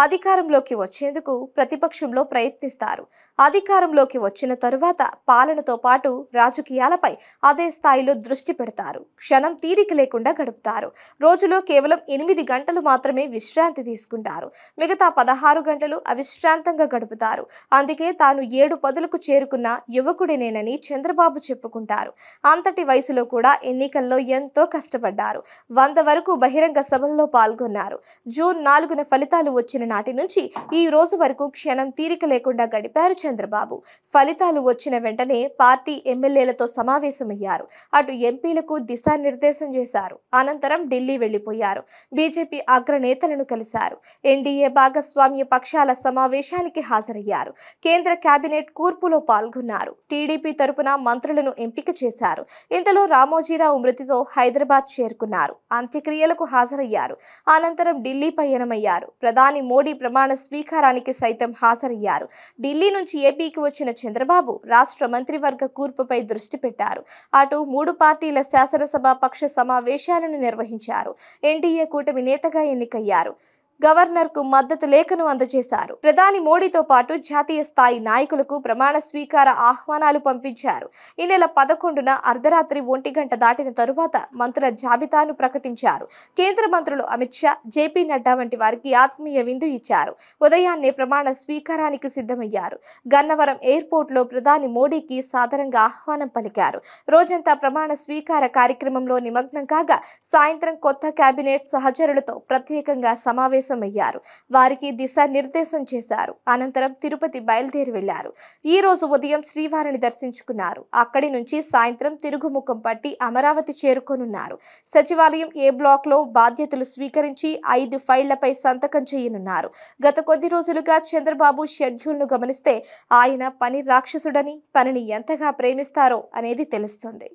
అధికారంలోకి వచ్చేందుకు ప్రతిపక్షంలో ప్రయత్నిస్తారు. అధికారంలోకి వచ్చిన తరువాత పాలనతో పాటు రాజకీయాలపై అదే స్థాయిలో దృష్టి పెడతారు. క్షణం తీరిక లేకుండా గడుపుతారు. రోజులో కేవలం 8 గంటలు మాత్రమే విశ్రాంతి తీసుకుంటారు. మిగతా 16 గంటలు అవిశ్రాంతంగా గడుపుతారు. అందుకే తాను 7 పదులకు చేరుకున్న యువకుడినేనని చంద్రబాబు చెప్పుకుంటారు. అంతటి వయసులో కూడా ఎన్నికల్లో ఎంతో కష్టపడ్డారు. 100 వరకు బహిరంగ సభల్లో పాల్గొన్నారు. జూన్ 4న ఫలితాలు వచ్చిన నాటి నుంచి ఈ రోజు వరకు క్షణం తీరిక లేకుండా గడిపారు చంద్రబాబు. ఫలితాలు వచ్చిన వెంటనే పార్టీ ఎమ్మెల్యేలతో సమావేశమయ్యారు. అటు ఎంపీలకు దిశానిర్దేశం చేశారు. అనంతరం ఢిల్లీ వెళ్లిపోయారు. బీజేపీ అగ్రనేతలను కలిశారు. ఎన్డీఏ భాగస్వామ్య పక్షాల సమావేశానికి హాజరయ్యారు. కేంద్ర కేబినెట్ కూర్పులో పాల్గొన్నారు. టీడీపీ తరపున మంత్రులను ఎంపిక చేశారు. ఇంతలో రామోజీరావు మృతితో హైదరాబాద్ చేరుకున్నారు. అంత్యక్రియలకు హాజరయ్యారు. అనంతరం ఢిల్లీ పయనమయ్యారు. ప్రధాని మోడీ ప్రమాణ స్వీకారానికి సైతం హాజరయ్యారు. ఢిల్లీ నుంచి ఏపీకి వచ్చిన చంద్రబాబు రాష్ట్ర మంత్రివర్గ కూర్పుపై దృష్టి పెట్టారు. అటు 3 పార్టీల శాసనసభ పక్ష సమావేశాలను నిర్వహించారు. ఎన్డీఏ కూటమి నేతగా ఎన్నికయ్యారు. గవర్నర్కు మద్దతు లేఖను అందజేశారు. ప్రధాని మోడీతో పాటు జాతీయ స్థాయి నాయకులకు ప్రమాణ స్వీకార ఆహ్వానాలు పంపించారు. ఈ నెల 11న అర్ధరాత్రి 1 గంట దాటిన తరువాత మంత్రుల జాబితాను ప్రకటించారు. కేంద్ర మంత్రులు అమిత్ షా, జేపీ నడ్డా వంటి వారికి ఆత్మీయ విందు ఇచ్చారు. ఉదయాన్నే ప్రమాణ స్వీకారానికి సిద్ధమయ్యారు. గన్నవరం ఎయిర్పోర్ట్లో ప్రధాని మోడీకి సాదరంగా ఆహ్వానం పలికారు. రోజంతా ప్రమాణ స్వీకార కార్యక్రమంలో నిమగ్నం కాగా సాయంత్రం కొత్త కేబినెట్ సహచరులతో ప్రత్యేకంగా సమావేశం అయ్యారు. వారికి దిశానిర్దేశం చేశారు. అనంతరం తిరుపతి బయలుదేరి వెళ్లారు. ఈ రోజు ఉదయం శ్రీవారిని దర్శించుకున్నారు. అక్కడి నుంచి సాయంత్రం తిరుగుముఖం పట్టి అమరావతి చేరుకోనున్నారు. సచివాలయం ఏ బ్లాక్ లో బాధ్యతలు స్వీకరించి 5 ఫైళ్లపై సంతకం చేయనున్నారు. గత కొద్ది రోజులుగా చంద్రబాబు షెడ్యూల్ ను గమనిస్తే ఆయన పని రాక్షసుడని, పనిని ఎంతగా ప్రేమిస్తారో అనేది తెలుస్తుంది.